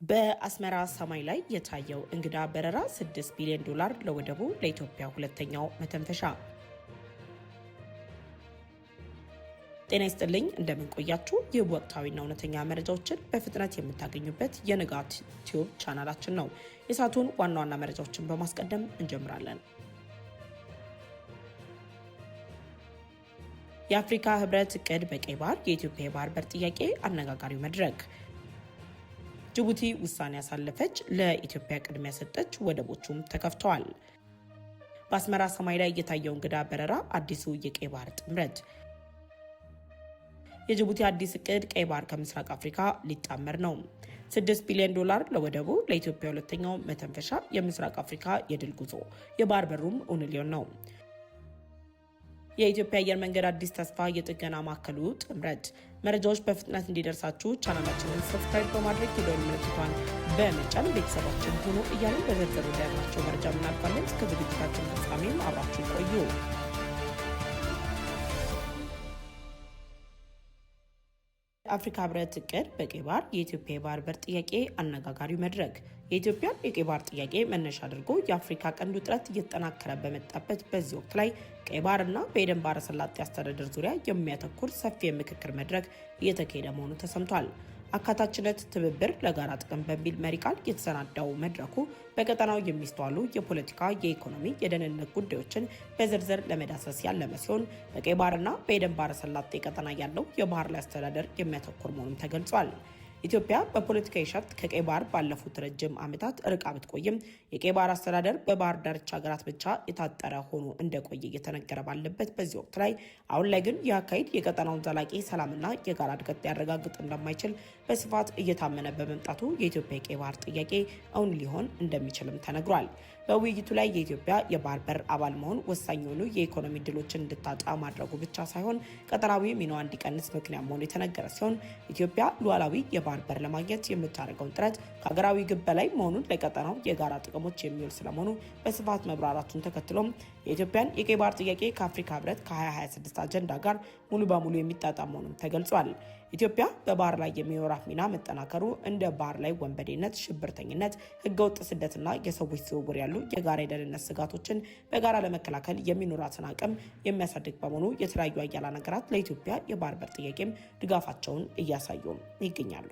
በአስመራ ሰማይ ላይ የታየው እንግዳ በረራ $6 ቢሊዮን ለወደቡ ለኢትዮጵያ ሁለተኛው መተንፈሻ። ጤና ይስጥልኝ፣ እንደምን ቆያችሁ? ይህ ወቅታዊና እውነተኛ መረጃዎችን በፍጥነት የምታገኙበት የንጋት ቲዩብ ቻናላችን ነው። የሰዓቱን ዋና ዋና መረጃዎችን በማስቀደም እንጀምራለን። የአፍሪካ ህብረት እቅድ በቀይ ባህር የኢትዮጵያ የባህር በር ጥያቄ አነጋጋሪው መድረክ። ጅቡቲ ውሳኔ ያሳለፈች፣ ለኢትዮጵያ ቅድሚያ ሰጠች፣ ወደቦቹም ተከፍተዋል። በአስመራ ሰማይ ላይ የታየው እንግዳ በረራ አዲሱ የቀይ ባህር ጥምረት። የጅቡቲ አዲስ እቅድ ቀይ ባህር ከምስራቅ አፍሪካ ሊጣመር ነው። $6 ቢሊዮን ለወደቡ ለኢትዮጵያ ሁለተኛው መተንፈሻ። የምስራቅ አፍሪካ የድል ጉዞ፣ የባህር በሩም እውን ሊሆን ነው። የኢትዮጵያ አየር መንገድ አዲስ ተስፋ የጥገና ማዕከሉ ጥምረት። መረጃዎች በፍጥነት እንዲደርሳችሁ ቻናላችንን ሰብስክራይብ በማድረግ የደወል ምልክቷን በመጫን ቤተሰባችን ሆኖ እያለን በዝርዝር ወደ ያዝናቸው መረጃ እናልፋለን። እስከ ዝግጅታችን ፍጻሜም አብራችሁ ቆዩ። የአፍሪካ ህብረት እቅድ በቀይ ባህር የኢትዮጵያ የባህር በር ጥያቄ አነጋጋሪው መድረክ። የኢትዮጵያን የቀይ ባህር ጥያቄ መነሻ አድርጎ የአፍሪካ ቀንድ ውጥረት እየተጠናከረ በመጣበት በዚህ ወቅት ላይ ቀይ ባህርና በኤደን ባህረ ሰላጤ አስተዳደር ዙሪያ የሚያተኩር ሰፊ የምክክር መድረክ እየተካሄደ መሆኑ ተሰምቷል። አካታችነት፣ ትብብር ለጋራ ጥቅም በሚል መሪ ቃል የተሰናዳው መድረኩ በቀጠናው የሚስተዋሉ የፖለቲካ፣ የኢኮኖሚ፣ የደህንነት ጉዳዮችን በዝርዝር ለመዳሰስ ያለመ ሲሆን በቀይ ባህርና በኤደን ባህረ ሰላጤ ቀጠና ያለው የባህር ላይ አስተዳደር የሚያተኩር መሆኑም ተገልጿል። ኢትዮጵያ በፖለቲካዊ ሸፍጥ ከቀይ ባህር ባለፉት ረጅም ዓመታት ርቃ ብትቆይም የቀይ ባህር አስተዳደር በባህር ዳርቻ ሀገራት ብቻ የታጠረ ሆኖ እንደቆየ እየተነገረ ባለበት በዚህ ወቅት ላይ አሁን ላይ ግን ይህ አካሄድ የቀጠናውን ዘላቂ ሰላምና የጋራ እድገት ሊያረጋግጥ እንደማይችል በስፋት እየታመነ በመምጣቱ የኢትዮጵያ የቀይ ባህር ጥያቄ እውን ሊሆን እንደሚችልም ተነግሯል። በውይይቱ ላይ የኢትዮጵያ የባህር በር አባል መሆን ወሳኝ የሆኑ የኢኮኖሚ ድሎችን እንድታጣ ማድረጉ ብቻ ሳይሆን ቀጠናዊ ሚናዋ እንዲቀንስ ምክንያት መሆኑ የተነገረ ሲሆን ኢትዮጵያ ሉዓላዊ የባህር በር ለማግኘት የምታደርገውን ጥረት ከሀገራዊ ግብ በላይ መሆኑን ለቀጠናው የጋራ ጥቅሞች የሚውል ስለመሆኑ በስፋት መብራራቱን ተከትሎም የኢትዮጵያን የቀይ ባህር ጥያቄ ከአፍሪካ ህብረት ከ2026 አጀንዳ ጋር ሙሉ በሙሉ የሚጣጣም መሆኑን ተገልጿል። ኢትዮጵያ በባህር ላይ የሚኖራት ሚና መጠናከሩ እንደ ባህር ላይ ወንበዴነት፣ ሽብርተኝነት፣ ህገወጥ ስደትና የሰዎች ዝውውር ያሉ የጋራ የደህንነት ስጋቶችን በጋራ ለመከላከል የሚኖራትን አቅም የሚያሳድግ በመሆኑ የተለያዩ ሀያላን ሀገራት ለኢትዮጵያ የባህር በር ጥያቄም ድጋፋቸውን እያሳዩ ይገኛሉ።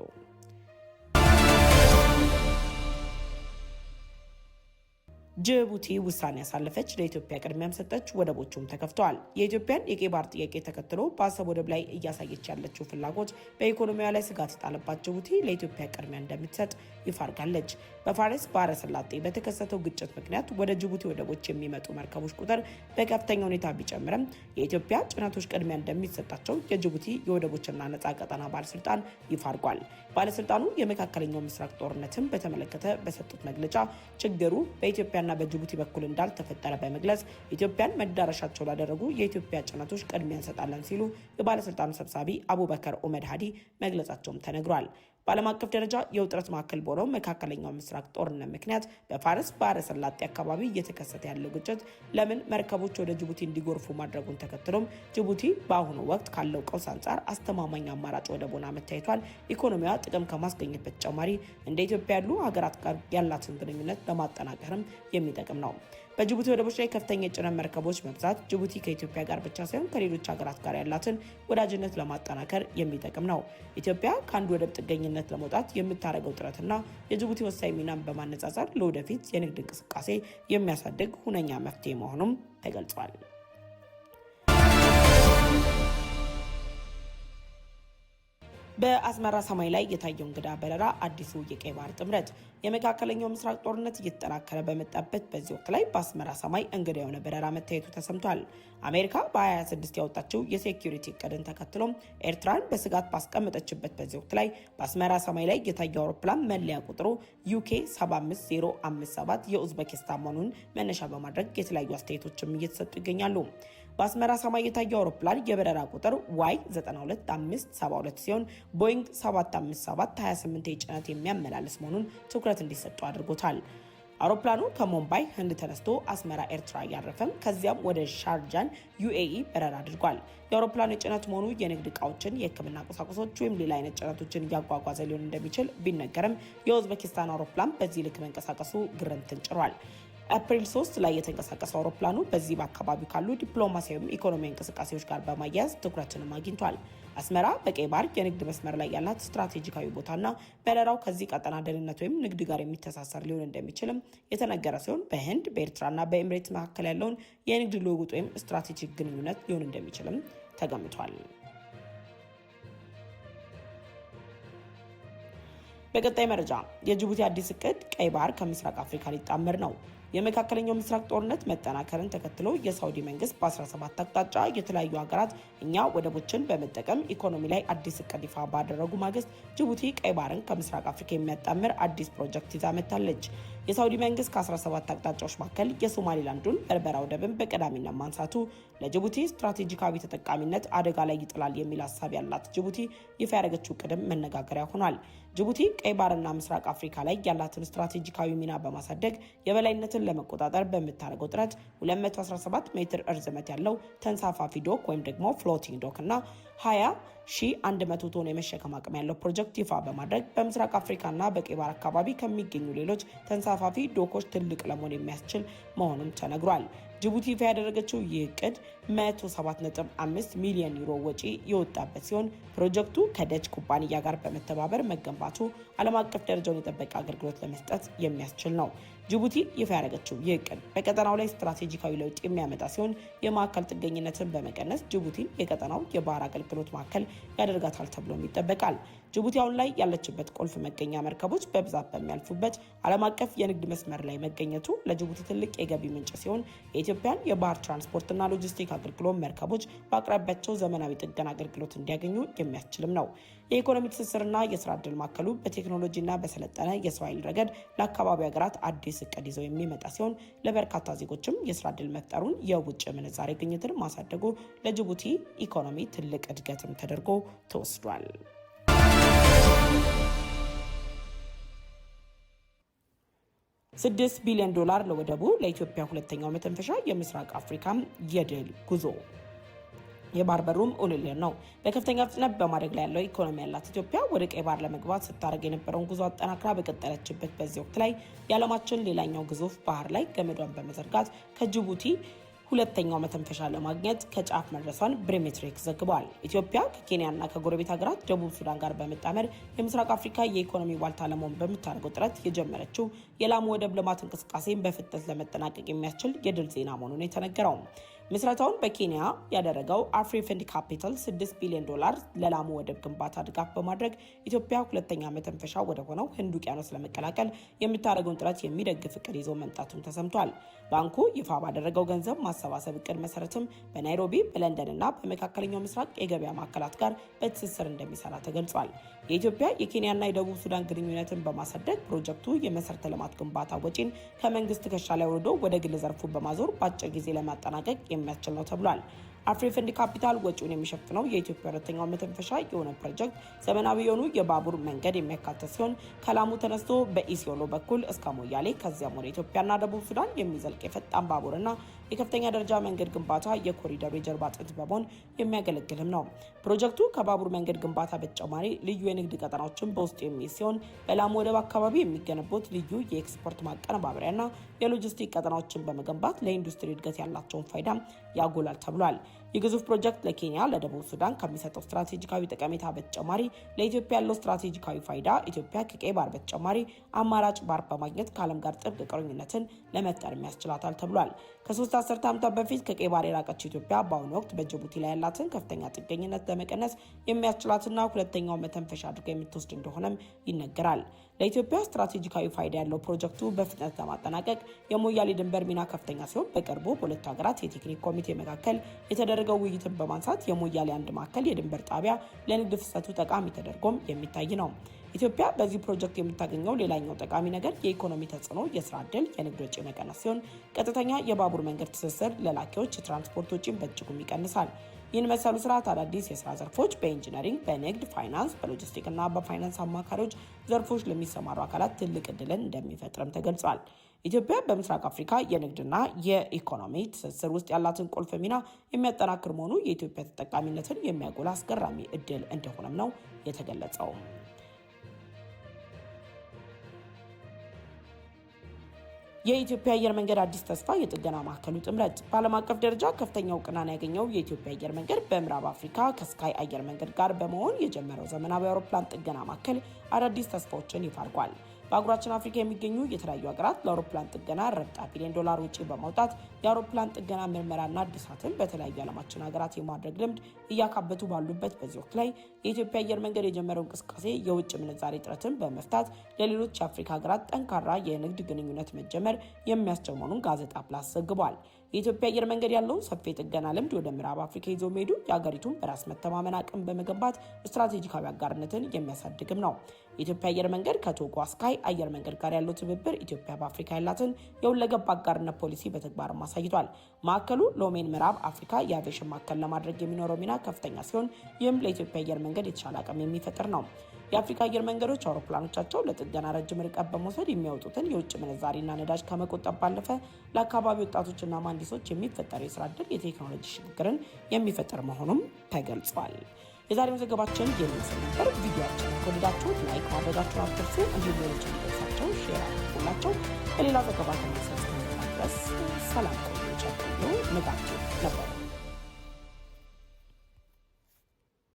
ጅቡቲ ውሳኔ ያሳለፈች፣ ለኢትዮጵያ ቅድሚያም ሰጠች፣ ወደቦቹም ተከፍተዋል። የኢትዮጵያን የቀይ ባህር ጥያቄ ተከትሎ በአሰብ ወደብ ላይ እያሳየች ያለችው ፍላጎት በኢኮኖሚዋ ላይ ስጋት የጣለባት ጅቡቲ ለኢትዮጵያ ቅድሚያ እንደምትሰጥ ይፋ አድርጋለች። በፋርስ ባህረ ሰላጤ በተከሰተው ግጭት ምክንያት ወደ ጅቡቲ ወደቦች የሚመጡ መርከቦች ቁጥር በከፍተኛ ሁኔታ ቢጨምርም የኢትዮጵያ ጭነቶች ቅድሚያ እንደሚሰጣቸው የጅቡቲ የወደቦችና ነጻ ቀጠና ባለስልጣን ይፋ አድርጓል። ባለስልጣኑ የመካከለኛው ምስራቅ ጦርነትን በተመለከተ በሰጡት መግለጫ ችግሩ በኢትዮጵያ በጅቡቲ በኩል እንዳልተፈጠረ በመግለጽ ኢትዮጵያን መዳረሻቸው ላደረጉ የኢትዮጵያ ጭነቶች ቅድሚያ እንሰጣለን ሲሉ የባለስልጣኑ ሰብሳቢ አቡበከር ኡመድ ሃዲ መግለጻቸውም ተነግሯል። በዓለም አቀፍ ደረጃ የውጥረት ማዕከል በሆነው መካከለኛው ምስራቅ ጦርነት ምክንያት በፋርስ ባህረ ሰላጤ አካባቢ እየተከሰተ ያለው ግጭት ለምን መርከቦች ወደ ጅቡቲ እንዲጎርፉ ማድረጉን ተከትሎም ጅቡቲ በአሁኑ ወቅት ካለው ቀውስ አንጻር አስተማማኝ አማራጭ ወደብ ሆና መታየቷን ኢኮኖሚዋ ጥቅም ከማስገኘት በተጨማሪ እንደ ኢትዮጵያ ያሉ ሀገራት ጋር ያላትን ግንኙነት ለማጠናከርም የሚጠቅም ነው። በጅቡቲ ወደቦች ላይ ከፍተኛ የጭነት መርከቦች መብዛት ጅቡቲ ከኢትዮጵያ ጋር ብቻ ሳይሆን ከሌሎች ሀገራት ጋር ያላትን ወዳጅነት ለማጠናከር የሚጠቅም ነው። ኢትዮጵያ ከአንድ ወደብ ጥገኝነት ለመውጣት የምታደርገው ጥረትና የጅቡቲ ወሳኝ ሚናን በማነጻጸር ለወደፊት የንግድ እንቅስቃሴ የሚያሳድግ ሁነኛ መፍትሄ መሆኑም ተገልጿል። በአስመራ ሰማይ ላይ የታየው እንግዳ በረራ አዲሱ የቀይ ባህር ጥምረት። የመካከለኛው ምስራቅ ጦርነት እየተጠናከረ በመጣበት በዚህ ወቅት ላይ በአስመራ ሰማይ እንግዳ የሆነ በረራ መታየቱ ተሰምቷል። አሜሪካ በ2026 ያወጣችው የሴኩሪቲ እቅድን ተከትሎም ኤርትራን በስጋት ባስቀመጠችበት በዚህ ወቅት ላይ በአስመራ ሰማይ ላይ የታየው አውሮፕላን መለያ ቁጥሩ UK 75057 የኡዝቤኪስታን መሆኑን መነሻ በማድረግ የተለያዩ አስተያየቶችም እየተሰጡ ይገኛሉ። በአስመራ ሰማይ የታየው አውሮፕላን የበረራ ቁጥር Y92572 ሲሆን ቦይንግ 757 28 የጭነት የሚያመላልስ መሆኑን ትኩረት እንዲሰጡ አድርጎታል። አውሮፕላኑ ከሙምባይ ህንድ ተነስቶ አስመራ ኤርትራ ያረፈም ከዚያም ወደ ሻርጃን ዩኤኢ በረራ አድርጓል። የአውሮፕላኑ የጭነት መሆኑ የንግድ ዕቃዎችን፣ የሕክምና ቁሳቁሶች ወይም ሌላ አይነት ጭነቶችን እያጓጓዘ ሊሆን እንደሚችል ቢነገርም የኡዝቤኪስታን አውሮፕላን በዚህ ልክ መንቀሳቀሱ ግርምትን ጭሯል። አፕሪል 3 ላይ የተንቀሳቀሰው አውሮፕላኑ በዚህ በአካባቢው ካሉ ዲፕሎማሲያዊ ኢኮኖሚያዊ እንቅስቃሴዎች ጋር በማያያዝ ትኩረትንም አግኝቷል። አስመራ በቀይ ባህር የንግድ መስመር ላይ ያላት ስትራቴጂካዊ ቦታና በረራው ከዚህ ቀጠና ደህንነት ወይም ንግድ ጋር የሚተሳሰር ሊሆን እንደሚችልም የተነገረ ሲሆን በህንድ በኤርትራና በኤምሬት መካከል ያለውን የንግድ ልውውጥ ወይም ስትራቴጂክ ግንኙነት ሊሆን እንደሚችልም ተገምቷል። በቀጣይ መረጃ የጅቡቲ አዲስ እቅድ ቀይ ባህር ከምስራቅ አፍሪካ ሊጣመር ነው። የመካከለኛው ምስራቅ ጦርነት መጠናከርን ተከትሎ የሳውዲ መንግስት በ17 አቅጣጫ የተለያዩ ሀገራት እኛ ወደቦችን በመጠቀም ኢኮኖሚ ላይ አዲስ እቅድ ይፋ ባደረጉ ማግስት ጅቡቲ ቀይ ባህርን ከምስራቅ አፍሪካ የሚያጣምር አዲስ ፕሮጀክት ይዛ መጥታለች። የሳውዲ መንግስት ከ17 አቅጣጫዎች መካከል የሶማሊላንዱን በርበራ ወደብን በቀዳሚነት ማንሳቱ ለጅቡቲ ስትራቴጂካዊ ተጠቃሚነት አደጋ ላይ ይጥላል የሚል ሀሳብ ያላት ጅቡቲ ይፋ ያደረገችው ቅድም መነጋገሪያ ሆኗል። ጅቡቲ ቀይ ባህርና ምስራቅ አፍሪካ ላይ ያላትን ስትራቴጂካዊ ሚና በማሳደግ የበላይነትን ለመቆጣጠር በምታደርገው ጥረት 217 ሜትር እርዝመት ያለው ተንሳፋፊ ዶክ ወይም ደግሞ ፍሎቲንግ ዶክ እና 20,100 ቶን የመሸከም አቅም ያለው ፕሮጀክት ይፋ በማድረግ በምስራቅ አፍሪካና በቀይ ባህር አካባቢ ከሚገኙ ሌሎች ተንሳፋፊ ዶኮች ትልቅ ለመሆን የሚያስችል መሆኑን ተነግሯል። ጅቡቲ ይፋ ያደረገችው ይህ እቅድ 107.5 ሚሊዮን ዩሮ ወጪ የወጣበት ሲሆን ፕሮጀክቱ ከደች ኩባንያ ጋር በመተባበር መገንባቱ ዓለም አቀፍ ደረጃውን የጠበቀ አገልግሎት ለመስጠት የሚያስችል ነው። ጅቡቲ ይፋ ያደረገችው ይህ እቅድ በቀጠናው ላይ ስትራቴጂካዊ ለውጥ የሚያመጣ ሲሆን የማዕከል ጥገኝነትን በመቀነስ ጅቡቲን የቀጠናው የባህር አገልግሎት ማዕከል ያደርጋታል ተብሎም ይጠበቃል። ጅቡቲ አሁን ላይ ያለችበት ቁልፍ መገኛ መርከቦች በብዛት በሚያልፉበት ዓለም አቀፍ የንግድ መስመር ላይ መገኘቱ ለጅቡቲ ትልቅ የገቢ ምንጭ ሲሆን የኢትዮጵያን የባህር ትራንስፖርትና ሎጂስቲክ አገልግሎት መርከቦች በአቅራቢያቸው ዘመናዊ ጥገና አገልግሎት እንዲያገኙ የሚያስችልም ነው። የኢኮኖሚ ትስስርና የስራ ዕድል ማዕከሉ በቴክኖሎጂና በሰለጠነ የሰው ኃይል ረገድ ለአካባቢው ሀገራት አዲስ እቅድ ይዘው የሚመጣ ሲሆን ለበርካታ ዜጎችም የስራ ዕድል መፍጠሩን፣ የውጭ ምንዛሬ ግኝትን ማሳደጉ ለጅቡቲ ኢኮኖሚ ትልቅ እድገትም ተደርጎ ተወስዷል። $6 ቢሊዮን ለወደቡ ለኢትዮጵያ ሁለተኛው መተንፈሻ የምስራቅ አፍሪካ የድል ጉዞ የባህር በሩም ኦንላይን ነው። በከፍተኛ ፍጥነት በማደግ ላይ ያለው ኢኮኖሚ ያላት ኢትዮጵያ ወደ ቀይ ባህር ለመግባት ስታደርግ የነበረውን ጉዞ አጠናክራ በቀጠለችበት በዚህ ወቅት ላይ የዓለማችን ሌላኛው ግዙፍ ባህር ላይ ገመዷን በመዘርጋት ከጅቡቲ ሁለተኛው መተንፈሻ ለማግኘት ከጫፍ መድረሷን ብሬሜትሪክ ዘግቧል። ኢትዮጵያ ከኬንያና ከጎረቤት ሀገራት ደቡብ ሱዳን ጋር በመጣመር የምስራቅ አፍሪካ የኢኮኖሚ ዋልታ ለመሆን በምታደርገው ጥረት የጀመረችው የላሙ ወደብ ልማት እንቅስቃሴን በፍጥነት ለመጠናቀቅ የሚያስችል የድል ዜና መሆኑን የተነገረው ምስረታውን በኬንያ ያደረገው አፍሪፈንድ ካፒታል $6 ቢሊዮን ለላሙ ወደብ ግንባታ ድጋፍ በማድረግ ኢትዮጵያ ሁለተኛ መተንፈሻ ወደ ሆነው ህንድ ውቅያኖስ ለመቀላቀል የምታደርገውን ጥረት የሚደግፍ እቅድ ይዞ መምጣቱም ተሰምቷል። ባንኩ ይፋ ባደረገው ገንዘብ ማሰባሰብ እቅድ መሰረትም በናይሮቢ በለንደንና በመካከለኛው ምስራቅ የገበያ ማዕከላት ጋር በትስስር እንደሚሰራ ተገልጿል። የኢትዮጵያ የኬንያና የደቡብ ሱዳን ግንኙነትን በማሳደግ ፕሮጀክቱ የመሰረተ ልማት ግንባታ ወጪን ከመንግስት ትከሻ ላይ ወርዶ ወደ ግል ዘርፉ በማዞር በአጭር ጊዜ ለማጠናቀቅ የሚያስችል ነው ተብሏል። አፍሪፈንድ ካፒታል ወጪውን የሚሸፍነው የኢትዮጵያ ሁለተኛው መተንፈሻ የሆነ ፕሮጀክት ዘመናዊ የሆኑ የባቡር መንገድ የሚያካትት ሲሆን ከላሙ ተነስቶ በኢሲዮሎ በኩል እስከ ሞያሌ ከዚያም ወደ ኢትዮጵያና ደቡብ ሱዳን የሚዘልቅ የፈጣን ባቡርና የከፍተኛ ደረጃ መንገድ ግንባታ የኮሪደሩ የጀርባ አጥንት በመሆን የሚያገለግልም ነው። ፕሮጀክቱ ከባቡር መንገድ ግንባታ በተጨማሪ ልዩ የንግድ ቀጠናዎችን በውስጡ የሚይዝ ሲሆን በላሙ ወደብ አካባቢ የሚገነቡት ልዩ የኤክስፖርት ማቀነባበሪያና የሎጂስቲክ ቀጠናዎችን በመገንባት ለኢንዱስትሪ እድገት ያላቸውን ፋይዳ ያጎላል ተብሏል። የግዙፍ ፕሮጀክት ለኬንያ፣ ለደቡብ ሱዳን ከሚሰጠው ስትራቴጂካዊ ጠቀሜታ በተጨማሪ ለኢትዮጵያ ያለው ስትራቴጂካዊ ፋይዳ ኢትዮጵያ ከቀይ ባህር በተጨማሪ አማራጭ ባህር በማግኘት ከዓለም ጋር ጥብቅ ቁርኝነትን ለመፍጠር ያስችላታል ተብሏል። ከ3 አስርተ ዓመታት በፊት ከቀይ ባህር የራቀችው ኢትዮጵያ በአሁኑ ወቅት በጅቡቲ ላይ ያላትን ከፍተኛ ጥገኝነት ለመቀነስ የሚያስችላትና ሁለተኛው መተንፈሻ አድርጋ የምትወስድ እንደሆነም ይነገራል። ለኢትዮጵያ ስትራቴጂካዊ ፋይዳ ያለው ፕሮጀክቱ በፍጥነት ለማጠናቀቅ የሞያሌ ድንበር ሚና ከፍተኛ ሲሆን በቅርቡ በሁለቱ ሀገራት የቴክኒክ ኮሚቴ መካከል የተደረገው ውይይትን በማንሳት የሞያሌ አንድ ማዕከል የድንበር ጣቢያ ለንግድ ፍሰቱ ጠቃሚ ተደርጎም የሚታይ ነው። ኢትዮጵያ በዚህ ፕሮጀክት የምታገኘው ሌላኛው ጠቃሚ ነገር የኢኮኖሚ ተጽዕኖ፣ የስራ ዕድል፣ የንግድ ወጪ መቀነስ ሲሆን ቀጥተኛ የባቡር መንገድ ትስስር ለላኪዎች የትራንስፖርት ወጪን በእጅጉም ይቀንሳል። ይህን መሰሉ ስርዓት አዳዲስ የስራ ዘርፎች በኢንጂነሪንግ፣ በንግድ፣ ፋይናንስ፣ በሎጂስቲክ እና በፋይናንስ አማካሪዎች ዘርፎች ለሚሰማሩ አካላት ትልቅ እድልን እንደሚፈጥርም ተገልጿል። ኢትዮጵያ በምስራቅ አፍሪካ የንግድና የኢኮኖሚ ትስስር ውስጥ ያላትን ቁልፍ ሚና የሚያጠናክር መሆኑ የኢትዮጵያ ተጠቃሚነትን የሚያጎላ አስገራሚ እድል እንደሆነም ነው የተገለጸው። የኢትዮጵያ አየር መንገድ አዲስ ተስፋ የጥገና ማዕከሉ ጥምረት በዓለም አቀፍ ደረጃ ከፍተኛ እውቅናን ያገኘው የኢትዮጵያ አየር መንገድ በምዕራብ አፍሪካ ከስካይ አየር መንገድ ጋር በመሆን የጀመረው ዘመናዊ አውሮፕላን ጥገና ማዕከል አዳዲስ ተስፋዎችን ይፋ አድርጓል። በአህጉራችን አፍሪካ የሚገኙ የተለያዩ ሀገራት ለአውሮፕላን ጥገና ረብጣ ቢሊዮን ዶላር ወጪ በማውጣት የአውሮፕላን ጥገና ምርመራና አዲሳትን በተለያዩ ዓለማችን ሀገራት የማድረግ ልምድ እያካበቱ ባሉበት በዚህ ወቅት ላይ የኢትዮጵያ አየር መንገድ የጀመረው እንቅስቃሴ የውጭ ምንዛሬ እጥረትን በመፍታት ለሌሎች የአፍሪካ ሀገራት ጠንካራ የንግድ ግንኙነት መጀመር የሚያስችል መሆኑን ጋዜጣ ፕላስ ዘግቧል። የኢትዮጵያ አየር መንገድ ያለውን ሰፊ የጥገና ልምድ ወደ ምዕራብ አፍሪካ ይዞ መሄዱ የሀገሪቱን በራስ መተማመን አቅም በመገንባት ስትራቴጂካዊ አጋርነትን የሚያሳድግም ነው። የኢትዮጵያ አየር መንገድ ከቶጎ ስካይ አየር መንገድ ጋር ያለው ትብብር ኢትዮጵያ በአፍሪካ ያላትን የሁለገብ አጋርነት ፖሊሲ በተግባር አሳይቷል። ማዕከሉ ሎሜን ምዕራብ አፍሪካ የአቪዬሽን ማዕከል ለማድረግ የሚኖረው ሚና ከፍተኛ ሲሆን ይህም ለኢትዮጵያ አየር መንገድ የተሻለ አቅም የሚፈጥር ነው። የአፍሪካ አየር መንገዶች አውሮፕላኖቻቸው ለጥገና ረጅም ርቀት በመውሰድ የሚያወጡትን የውጭ ምንዛሪና ነዳጅ ከመቆጠብ ባለፈ ለአካባቢ ወጣቶችና መሐንዲሶች የሚፈጠር የስራ ዕድል የቴክኖሎጂ ሽግግርን የሚፈጥር መሆኑም ተገልጿል። የዛሬው ዘገባችን ይመስል ነበር። ቪዲዮአችንን ከወደዳችሁት ላይክ ማድረጋችሁን አትርሱ። እንዲሁም ሌሎች እንዲደርሳቸው ሼር አድርጉላቸው። በሌላ ዘገባ ተመልሰን እስከምንመጣ ድረስ ሰላም ቆዩ። ንጋቱ ነበር።